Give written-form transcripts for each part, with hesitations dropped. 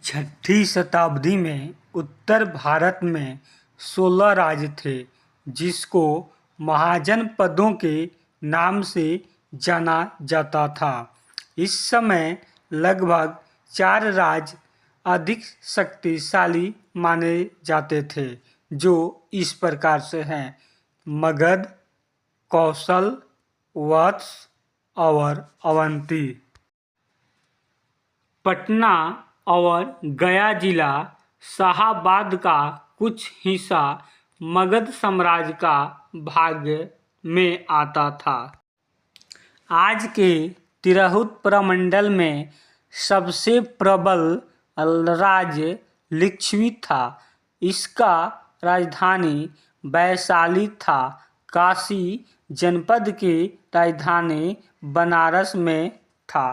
छठी शताब्दी में उत्तर भारत में 16 राज्य थे, जिसको महाजनपदों के नाम से जाना जाता था। इस समय लगभग 4 राज्य अधिक शक्तिशाली माने जाते थे, जो इस प्रकार से हैं: मगध, कौशल, वत्स और अवंती। पटना और गया जिला शाहाबाद का कुछ हिस्सा मगध साम्राज्य का भाग में आता था। आज के तिरहुत प्रमंडल में सबसे प्रबल राज्य लिच्छवी था। इसका राजधानी वैशाली था। काशी जनपद की राजधानी बनारस में था।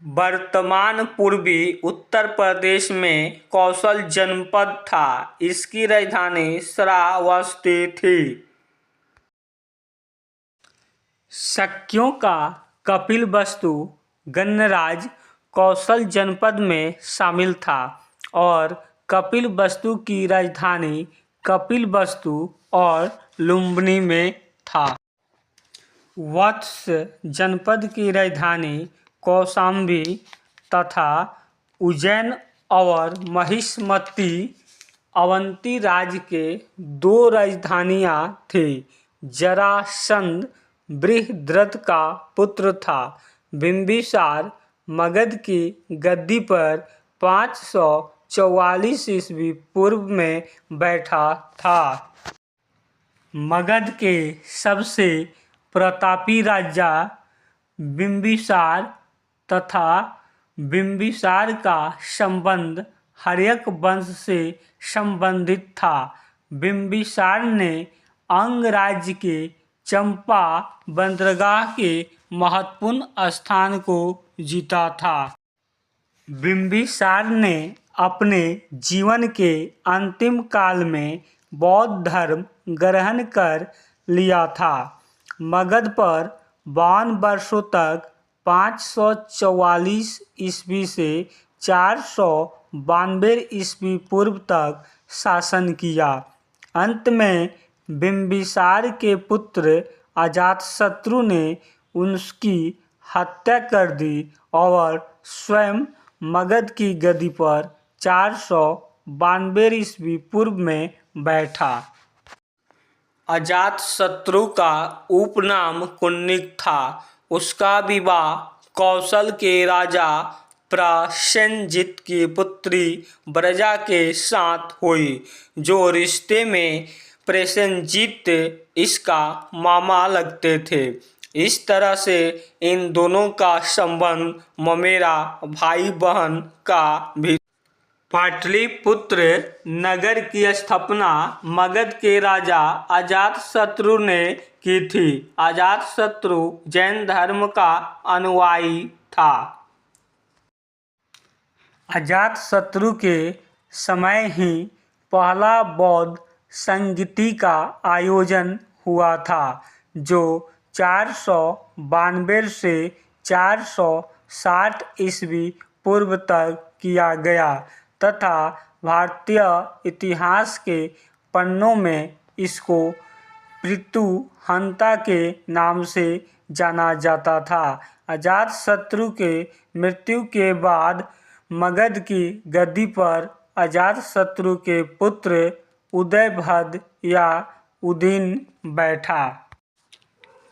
वर्तमान पूर्वी उत्तर प्रदेश में कौशल जनपद था। इसकी राजधानी श्रावस्ती थी। शक्यों का कपिलवस्तु गणराज्य कौशल जनपद में शामिल था और कपिलवस्तु की राजधानी कपिलवस्तु और लुम्बिनी में था। वत्स जनपद की राजधानी कौशाम्बी तथा उज्जैन और महिष्मती अवंती राज्य के 2 राजधानियां थीं। जरासंध बृहद्रथ का पुत्र था। बिंबिसार मगध की गद्दी पर 544 ईस्वी पूर्व में बैठा था। मगध के सबसे प्रतापी राजा बिंबिसार तथा बिंबिसार का संबंध हर्यक वंश से संबंधित था। बिंबिसार ने अंग राज्य के चंपा बंदरगाह के महत्वपूर्ण स्थान को जीता था। बिंबिसार ने अपने जीवन के अंतिम काल में बौद्ध धर्म ग्रहण कर लिया था। मगध पर 52 वर्षों तक 544 ईस्वी से 492 ईस्वी पूर्व तक शासन किया। अंत में बिंबिसार के पुत्र अजातशत्रु ने उसकी हत्या कर दी और स्वयं मगध की गद्दी पर 492 ईस्वी पूर्व में बैठा। अजातशत्रु का उपनाम कुन्निक था। उसका विवाह कौशल के राजा प्रसेनजित की पुत्री ब्रजा के साथ हुई, जो रिश्ते में प्रसेनजित इसका मामा लगते थे। इस तरह से इन दोनों का संबंध ममेरा भाई बहन का भी। पाटलिपुत्र नगर की स्थापना मगध के राजा अजातशत्रु ने की थी। अजातशत्रु जैन धर्म का अनुयायी था। अजातशत्रु के समय ही पहला बौद्ध संगीति का आयोजन हुआ था, जो 492 से 460 ईस्वी पूर्व तक किया गया तथा भारतीय इतिहास के पन्नों में इसको पृथु हंता के नाम से जाना जाता था। अजातशत्रु के मृत्यु के बाद मगध की गद्दी पर अजातशत्रु के पुत्र उदयभद्र या उदिन बैठा।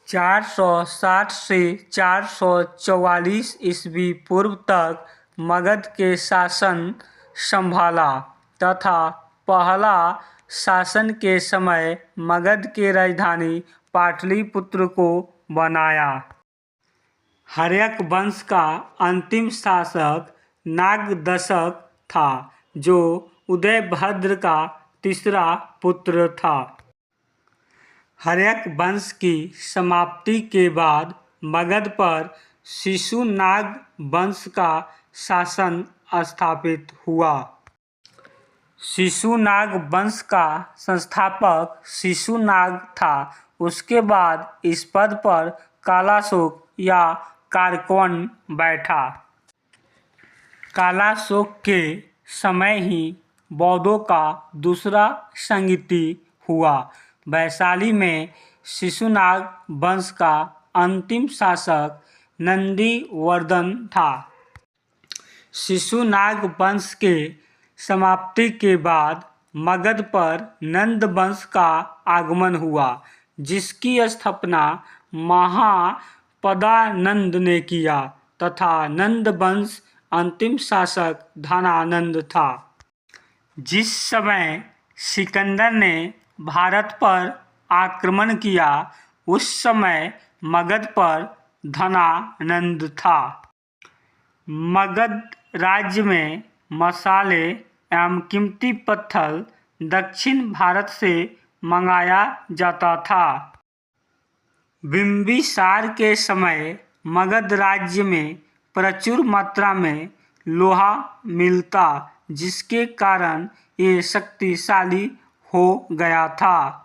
460 से 444 ईस्वी पूर्व तक मगध के शासन संभाला तथा पहला शासन के समय मगध के राजधानी पाटलिपुत्र को बनाया। हर्यक वंश का अंतिम शासक नागदशक था, जो उदयभद्र का तीसरा पुत्र था। हर्यक वंश की समाप्ति के बाद मगध पर शिशुनाग वंश का शासन स्थापित हुआ। शिशुनाग वंश का संस्थापक शिशुनाग था। उसके बाद इस पद पर कालाशोक या कारकवन बैठा। कालाशोक के समय ही बौद्धों का दूसरा संगीति हुआ। वैशाली में शिशुनाग वंश का अंतिम शासक नंदीवर्धन था। शिशुनाग वंश के समाप्ति के बाद मगध पर नंद वंश का आगमन हुआ, जिसकी स्थापना महापदानंद ने किया तथा नंद वंश अंतिम शासक धनानंद था। जिस समय सिकंदर ने भारत पर आक्रमण किया उस समय मगध पर धनानंद था। मगध राज्य में मसाले एवं कीमती पत्थर दक्षिण भारत से मंगाया जाता था। बिंबिसार के समय मगध राज्य में प्रचुर मात्रा में लोहा मिलता, जिसके कारण ये शक्तिशाली हो गया था।